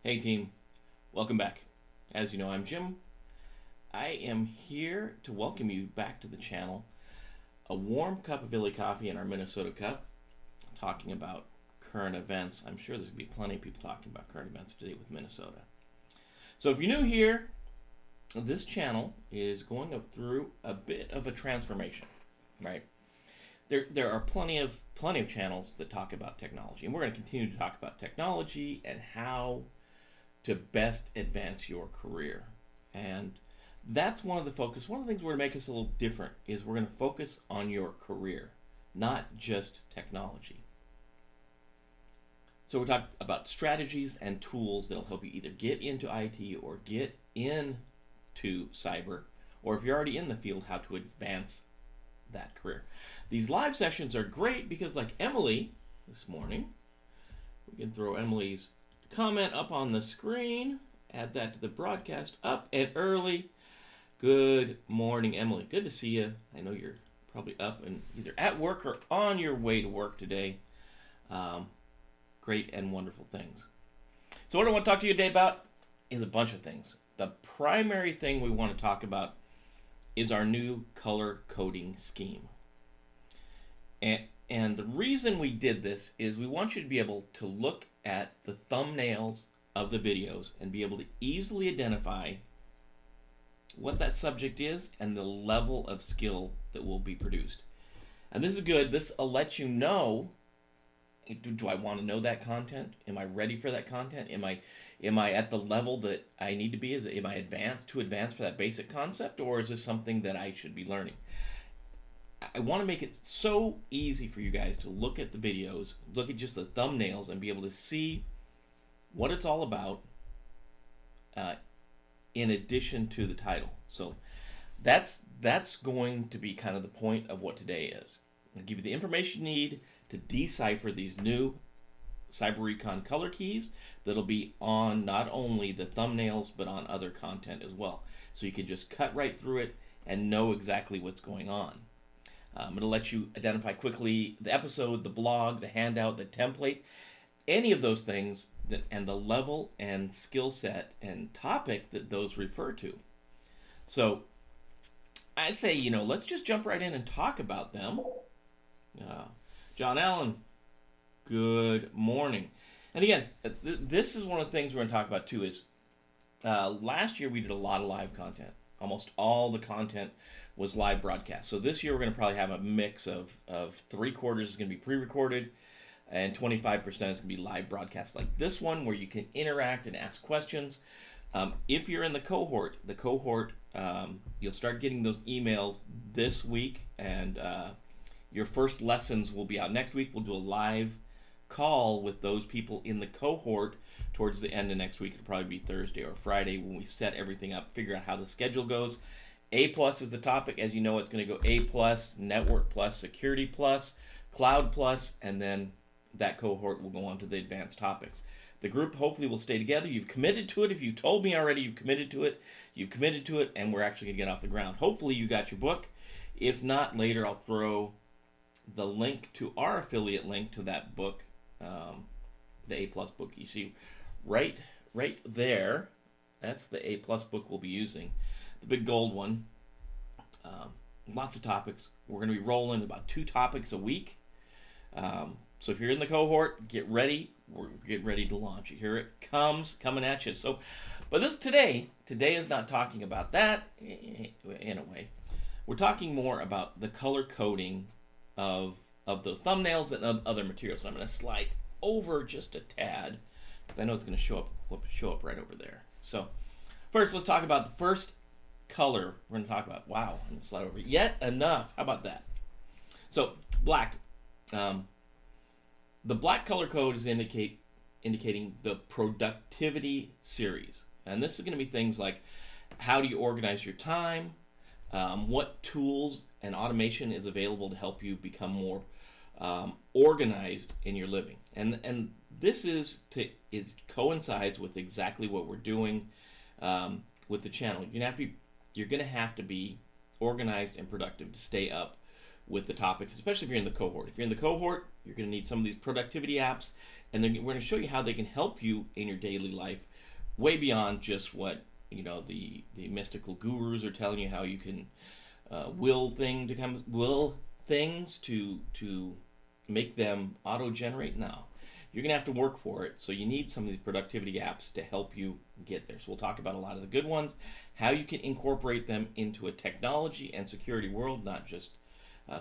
Hey team, welcome back. As you know, I'm Jim. I am here to welcome you back to the channel. A warm cup of Illy coffee in our Minnesota cup, talking about current events. I'm sure there's going to be plenty of people talking about current events today with Minnesota. So if you're new here, this channel is going through a bit of a transformation, right? There are plenty of channels that talk about technology, and we're going to continue to talk about technology and how to best advance your career. And that's one of the focus. One of the things we're going to make us a little different is we're going to focus on your career, not just technology. So we're talking about strategies and tools that'll help you either get into IT or get into cyber, or if you're already in the field, how to advance that career. These live sessions are great because, like Emily this morning, we can throw Emily's comment up on the screen, add that to the broadcast, up and early. Good morning, Emily. Good to see you. I know you're probably up and either at work or on your way to work today. Great and wonderful things. So what I want to talk to you today about is a bunch of things. The primary thing we want to talk about is our new color coding scheme. And the reason we did this is we want you to be able to look at the thumbnails of the videos and be able to easily identify what that subject is and the level of skill that will be produced. And this is good. This will let you know, do I want to know that content? Am I ready for that content? Am I at the level that I need to be? Am I too advanced for that basic concept, or is this something that I should be learning? I want to make it so easy for you guys to look at the videos, look at just the thumbnails, and be able to see what it's all about in addition to the title. So that's going to be kind of the point of what today is. I'll give you the information you need to decipher these new Cyber-Recon color keys that'll be on not only the thumbnails but on other content as well. So you can just cut right through it and know exactly what's going on. It'll let you identify quickly the episode, the blog, the handout, the template, any of those things, and the level and skill set and topic that those refer to. So I say, let's just jump right in and talk about them. John Allen, good morning. And again, this is one of the things we're going to talk about too. Is last year we did a lot of live content. Almost all the content was live broadcast. So this year we're going to probably have a mix of 3/4 is going to be pre-recorded and 25% is going to be live broadcast like this one, where you can interact and ask questions. If you're in the cohort, you'll start getting those emails this week, and your first lessons will be out next week. We'll do a live call with those people in the cohort towards the end of next week. It'll probably be Thursday or Friday when we set everything up, figure out how the schedule goes. A+ is the topic. As you know, it's going to go A+, Network+, Security+, Cloud+, and then that cohort will go on to the advanced topics. The group hopefully will stay together. You've committed to it. If you told me already you've committed to it, and we're actually going to get off the ground. Hopefully you got your book. If not, later I'll throw the link to our affiliate link to that book, the A+ book. You see right there, that's the A+ book we'll be using, the big gold one. Lots of topics. We're going to be rolling about 2 topics a week. So if you're in the cohort, get ready. We're getting ready to launch it. Here it comes, coming at you. So, but today is not talking about that in a way. We're talking more about the color coding of those thumbnails and other materials. So I'm going to slide over just a tad because I know it's going to show up right over there. So first, let's talk about the first color we're going to talk about. Wow, I'm going to slide over yet enough. How about that? So black. The black color code is indicating the productivity series. And this is going to be things like how do you organize your time, what tools and automation is available to help you become more organized in your living. And this coincides with exactly what we're doing with the channel. You're going to have to be organized and productive to stay up with the topics, especially if you're in the cohort. If you're in the cohort, you're going to need some of these productivity apps, and we're going to show you how they can help you in your daily life way beyond just what the mystical gurus are telling you, how you can will things to make them auto generate. No, you're gonna have to work for it. So you need some of these productivity apps to help you get there. So we'll talk about a lot of the good ones, how you can incorporate them into a technology and security world, not just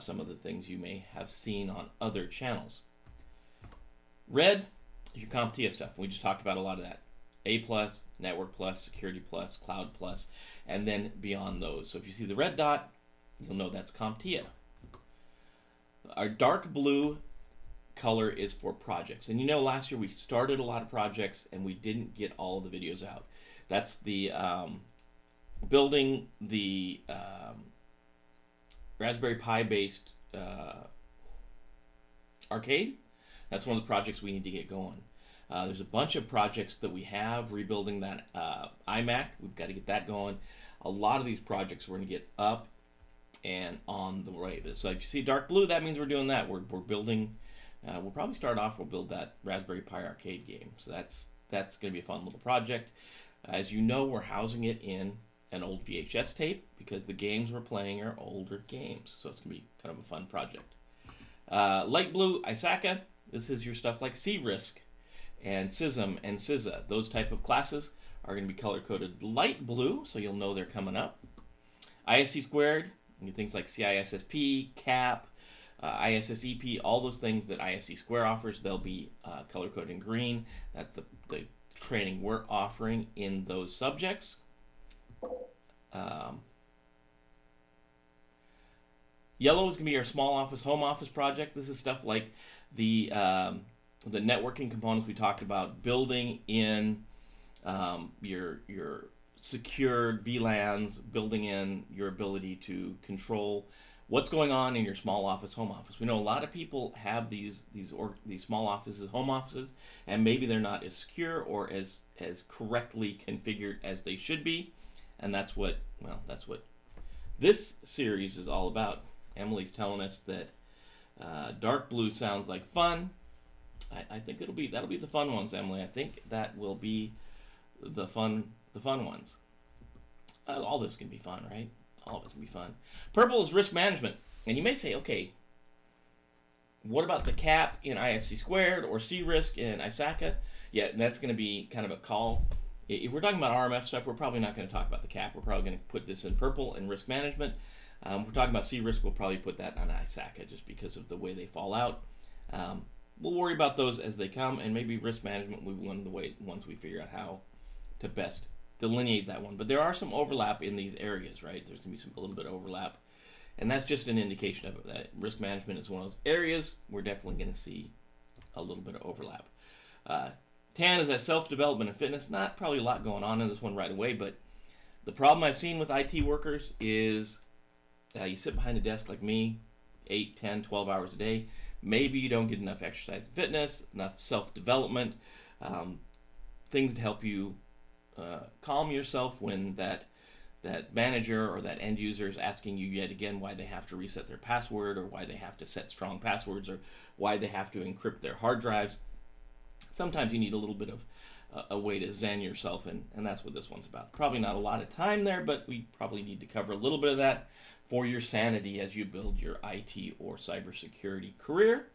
some of the things you may have seen on other channels. Red is your CompTIA stuff. We just talked about a lot of that. A plus, Network plus, Security plus, Cloud plus, and then beyond those. So if you see the red dot, you'll know that's CompTIA. Our dark blue color is for projects. And last year we started a lot of projects and we didn't get all of the videos out. That's the building the Raspberry Pi based arcade. That's one of the projects we need to get going. There's a bunch of projects that we have rebuilding that iMac. We've got to get that going. A lot of these projects we're going to get up and on the way. So if you see dark blue, that means we're doing that. We're building. We'll probably start off. We'll build that Raspberry Pi arcade game. So that's going to be a fun little project. As you know, we're housing it in an old VHS tape because the games we're playing are older games. So it's going to be kind of a fun project. Light blue, ISACA. This is your stuff like C-RISC and CISM and CISA. Those type of classes are going to be color-coded light blue, so you'll know they're coming up. ISC squared, things like CISSP, CAP, ISSEP, all those things that ISC Square offers, they'll be color-coded in green. That's the training we're offering in those subjects. Yellow is going to be our small office, home office project. This is stuff like the networking components we talked about, building in your secured VLANs, building in your ability to control what's going on in your small office, home office. We know a lot of people have these small offices, home offices, and maybe they're not as secure or as correctly configured as they should be, and that's what this series is all about. Emily's telling us that dark blue sounds like fun. I think that'll be the fun ones, Emily. I think that will be the fun ones. All this can be fun, right? All of it's can be fun. Purple is risk management, and you may say, okay, what about the CAP in ISC squared or C-RISC in ISACA? Yeah, that's going to be kind of a call. If we're talking about RMF stuff, we're probably not going to talk about the CAP. We're probably going to put this in purple in risk management. If we're talking about C-RISC, we'll probably put that on ISACA just because of the way they fall out. We'll worry about those as they come, and maybe risk management will be one of the ones we figure out how to best delineate that one. But there are some overlap in these areas, right? There's going to be a little bit of overlap, and that's just an indication of it. That risk management is one of those areas we're definitely going to see a little bit of overlap. Tan is that self-development and fitness. Not probably a lot going on in this one right away, but the problem I've seen with IT workers is you sit behind a desk like me 8, 10, 12 hours a day. Maybe you don't get enough exercise and fitness, enough self-development, things to help you calm yourself when that manager or that end user is asking you yet again why they have to reset their password, or why they have to set strong passwords, or why they have to encrypt their hard drives. Sometimes you need a little bit of a way to zen yourself, and that's what this one's about. Probably not a lot of time there, but we probably need to cover a little bit of that for your sanity as you build your IT or cybersecurity career.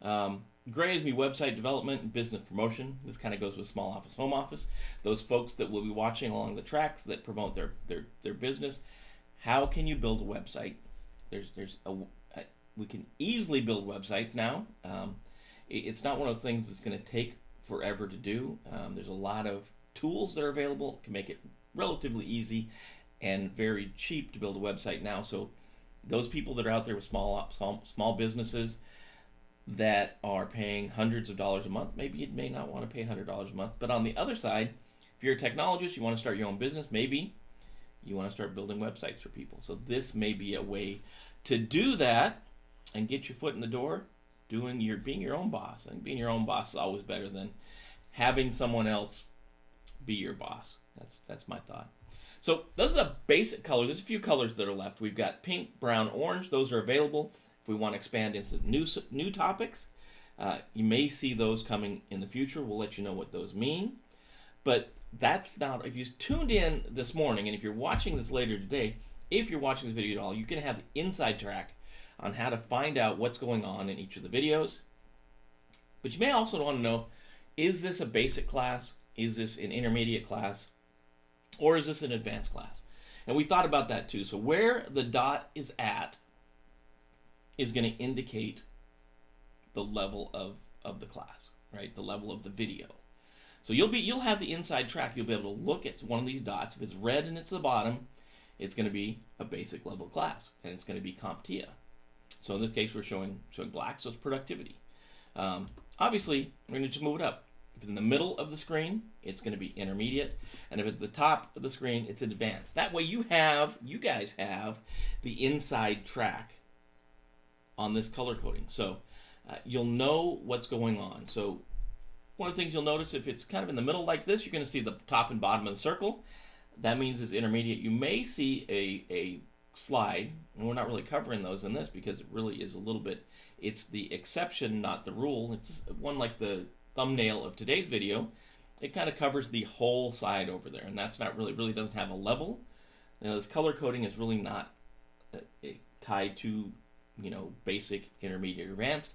Gray is me website development and business promotion. This kind of goes with small office, home office. Those folks that will be watching along the tracks that promote their business. How can you build a website? We can easily build websites now. It's not one of those things that's going to take forever to do. There's a lot of tools that are available, can make it relatively easy and very cheap to build a website now. So those people that are out there with small businesses that are paying hundreds of dollars a month, maybe you may not want to pay $100 a month. But on the other side, if you're a technologist, you want to start your own business, maybe you want to start building websites for people. So this may be a way to do that and get your foot in the door, being your own boss. And being your own boss is always better than having someone else be your boss. That's my thought. So those are the basic colors. There's a few colors that are left. We've got pink, brown, orange. Those are available if we want to expand into new topics. You may see those coming in the future. We'll let you know what those mean. But that's not, if you tuned in this morning, and if you're watching this later today, if you're watching this video at all, you can have the inside track on how to find out what's going on in each of the videos. But you may also want to know, is this a basic class? Is this an intermediate class? Or is this an advanced class? And we thought about that too. So where the dot is at is going to indicate the level of the class, right? The level of the video. So you'll have the inside track. You'll be able to look at one of these dots. If it's red and it's the bottom, it's going to be a basic level class, and it's going to be CompTIA. So in this case, we're showing black, so it's productivity. Obviously, we're going to just move it up. If it's in the middle of the screen, it's going to be intermediate, and if it's at the top of the screen, it's advanced. That way, you guys have the inside track on this color coding, so you'll know what's going on. So one of the things you'll notice, if it's kind of in the middle like this, you're going to see the top and bottom of the circle. That means it's intermediate. You may see a slide, and we're not really covering those in this because it really is a little bit, it's the exception, not the rule. It's one like the thumbnail of today's video. It kind of covers the whole side over there, and that's not really doesn't have a level. Now, this color coding is really not tied to, you know, basic, intermediate, advanced.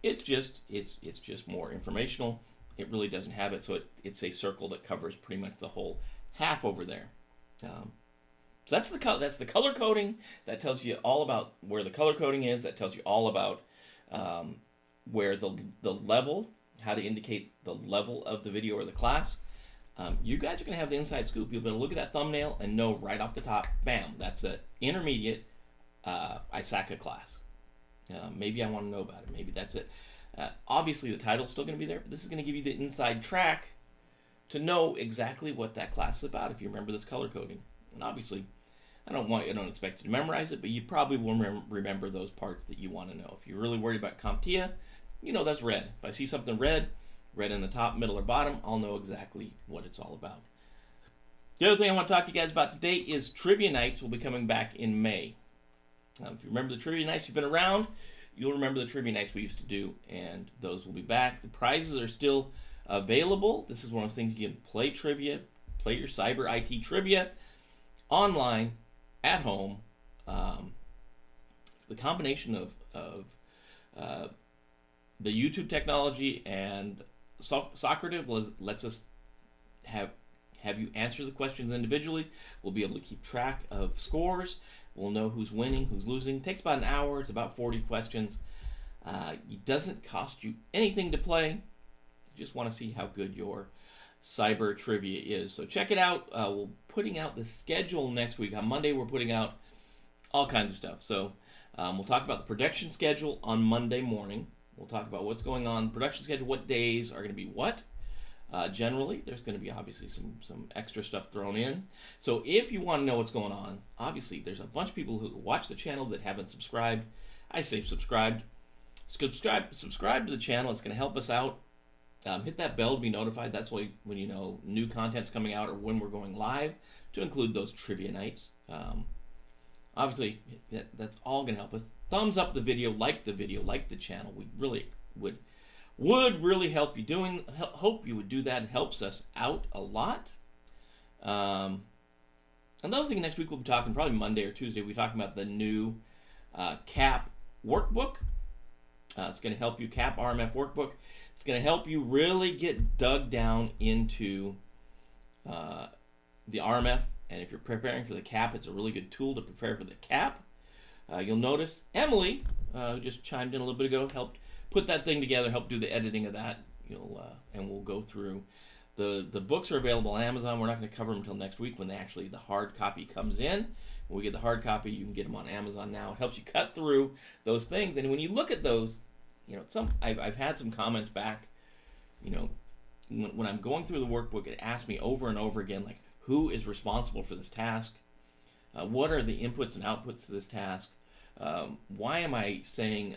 It's just more informational. It really doesn't have it, so it's a circle that covers pretty much the whole half over there. So that's the color coding. That tells you all about where the color coding is. That tells you all about where the level, how to indicate the level of the video or the class. You guys are going to have the inside scoop. You'll be able to look at that thumbnail and know right off the top, bam, that's an intermediate ISACA class. Maybe I want to know about it. Maybe that's it. Obviously, the title's still going to be there, but this is going to give you the inside track to know exactly what that class is about if you remember this color coding. And obviously, I don't expect you to memorize it, but you probably will remember those parts that you want to know. If you're really worried about CompTIA, you know that's red. If I see something red in the top, middle, or bottom, I'll know exactly what it's all about. The other thing I want to talk to you guys about today is trivia nights will be coming back in May. If you remember the trivia nights, you've been around, you'll remember the trivia nights we used to do, and those will be back. The prizes are still available. This is one of those things you can play trivia, play your cyber IT trivia online at home. The combination of the YouTube technology and Socrative lets us have you answer the questions individually. We'll be able to keep track of scores. We'll know who's winning, who's losing. It takes about an hour. It's about 40 questions. It doesn't cost you anything to play. You just want to see how good your cyber trivia is. So check it out. We're putting out the schedule next week. On Monday, we're putting out all kinds of stuff. So we'll talk about the production schedule on Monday morning. We'll talk about what's going on, the production schedule, what days are going to be what. Generally, there's going to be obviously some extra stuff thrown in. So if you want to know what's going on, obviously there's a bunch of people who watch the channel that haven't subscribed. I say subscribe to the channel. It's going to help us out. Hit that bell to be notified. That's why when you know new content's coming out or when we're going live, to include those trivia nights. Obviously, that's all going to help us. Thumbs up the video, like the channel. We really would really help you hope you would do that. It helps us out a lot. Another thing, next week we'll be talking, probably Monday or Tuesday, we'll be talking about the new CAP workbook. It's going to help you, CAP RMF workbook. It's going to help you really get dug down into the RMF, and if you're preparing for the CAP, it's a really good tool to prepare for the CAP. You'll notice Emily, who just chimed in a little bit ago, helped put that thing together, help do the editing of that. And we'll go through. The books are available on Amazon. We're not going to cover them until next week when the hard copy comes in. When we get the hard copy, you can get them on Amazon now. It helps you cut through those things. And when you look at those, I've had some comments back. When I'm going through the workbook, it asks me over and over again, like, who is responsible for this task? What are the inputs and outputs to this task? Why am I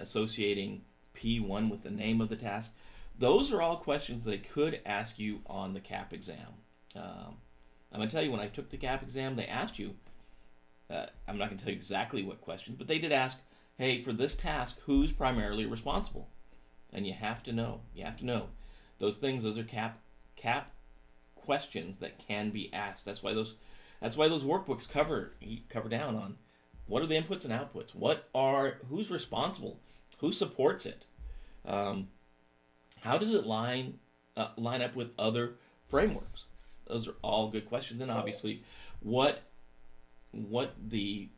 associating P1 with the name of the task? Those are all questions they could ask you on the CAP exam. I'm going to tell you, when I took the CAP exam, they asked you, I'm not going to tell you exactly what questions, but they did ask, hey, for this task, who's primarily responsible? And you have to know. Those things, those are CAP questions that can be asked. That's why those workbooks cover down on what are the inputs and outputs. Who's responsible? Who supports it? How does it line up with other frameworks? Those are all good questions. Then obviously, what the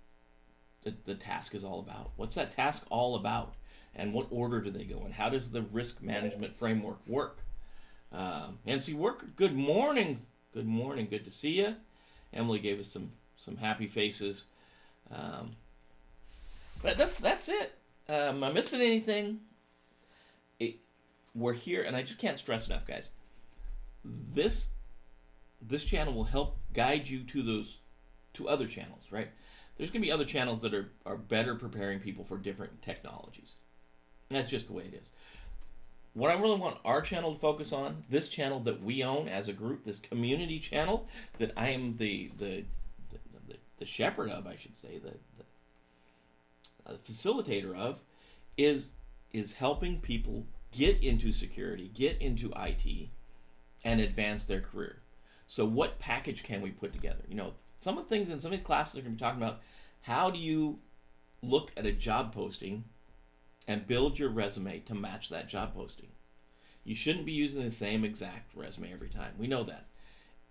task is all about. What's that task all about? And what order do they go in? How does the risk management framework work? NC Worker, good morning. Good morning. Good to see you. Emily gave us some happy faces. But that's it. Am I missing anything? We're here, and I just can't stress enough, guys. This channel will help guide you to other channels, right? There's going to be other channels that are better preparing people for different technologies. And that's just the way it is. What I really want our channel to focus on, this channel that we own as a group, this community channel that I am the shepherd of, I should say, the facilitator of, is helping people get into security, get into IT, and advance their career. So what package can we put together? You know, some of the things in some of these classes are going to be talking about how do you look at a job posting and build your resume to match that job posting. You shouldn't be using the same exact resume every time. We know that.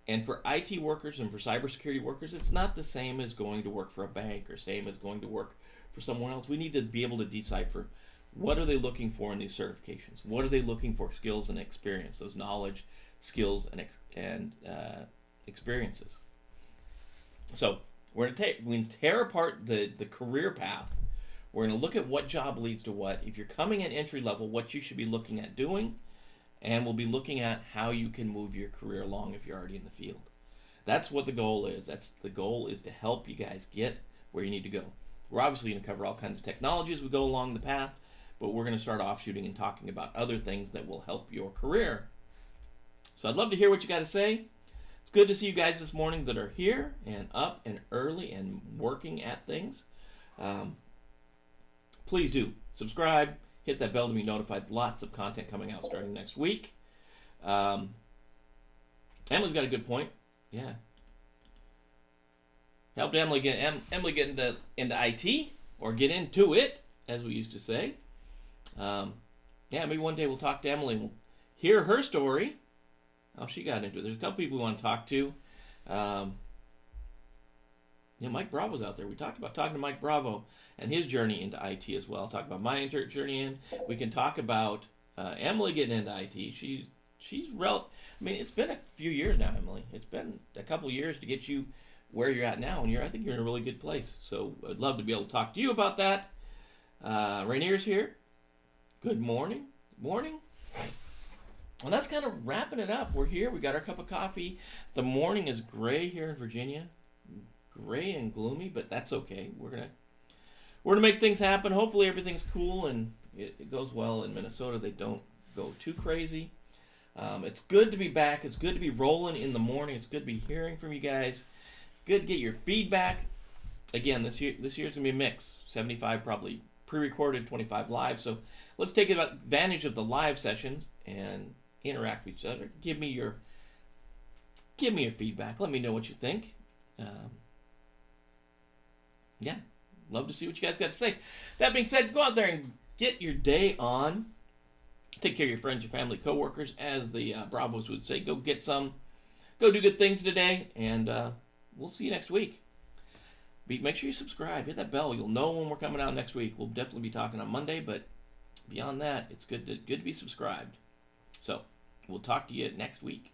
And for IT workers and for cybersecurity workers, it's not the same as going to work for a bank or same as going to work for someone else. We need to be able to decipher what are they looking for in these certifications. What are they looking for? Skills and experience, those knowledge, skills, and experiences. So we're going to tear apart the career path. We're going to look at what job leads to what. If you're coming at entry level, what you should be looking at doing, and we'll be looking at how you can move your career along if you're already in the field. That's what the goal is. The goal is to help you guys get where you need to go. We're obviously going to cover all kinds of technology as we go along the path, but we're going to start offshooting and talking about other things that will help your career. So I'd love to hear what you got to say. It's good to see you guys this morning that are here and up and early and working at things. Please do subscribe, hit that bell to be notified. Lots of content coming out starting next week. Emily's got a good point. Yeah. Helped Emily get into IT, or get into it, as we used to say. Yeah, maybe one day we'll talk to Emily and we'll hear her story, how she got into it. There's a couple people we want to talk to. Yeah, Mike Bravo's out there. We talked about talking to Mike Bravo and his journey into IT as well. Talk about my journey in. We can talk about Emily getting into IT. I mean, it's been a few years now, Emily. It's been a couple years to get you where you're at now, and I think you're in a really good place. So I'd love to be able to talk to you about that. Rainier's here. Good morning. Morning. Well, that's kind of wrapping it up. We're here. We got our cup of coffee. The morning is gray here in Virginia. Gray and gloomy, but that's okay. We're gonna make things happen. Hopefully everything's cool and it goes well in Minnesota. They don't go too crazy. It's good to be back. It's good to be rolling in the morning. It's good to be hearing from you guys. Good to get your feedback. Again, this year's gonna be a mix. 75 probably pre-recorded, 25 live. So let's take advantage of the live sessions and interact with each other. Give me your feedback. Let me know what you think. Yeah, love to see what you guys got to say. That being said, go out there and get your day on. Take care of your friends, your family, coworkers, as the Bravos would say. Go get some. Go do good things today, and we'll see you next week. Make sure you subscribe. Hit that bell. You'll know when we're coming out next week. We'll definitely be talking on Monday, but beyond that, it's good to be subscribed. So we'll talk to you next week.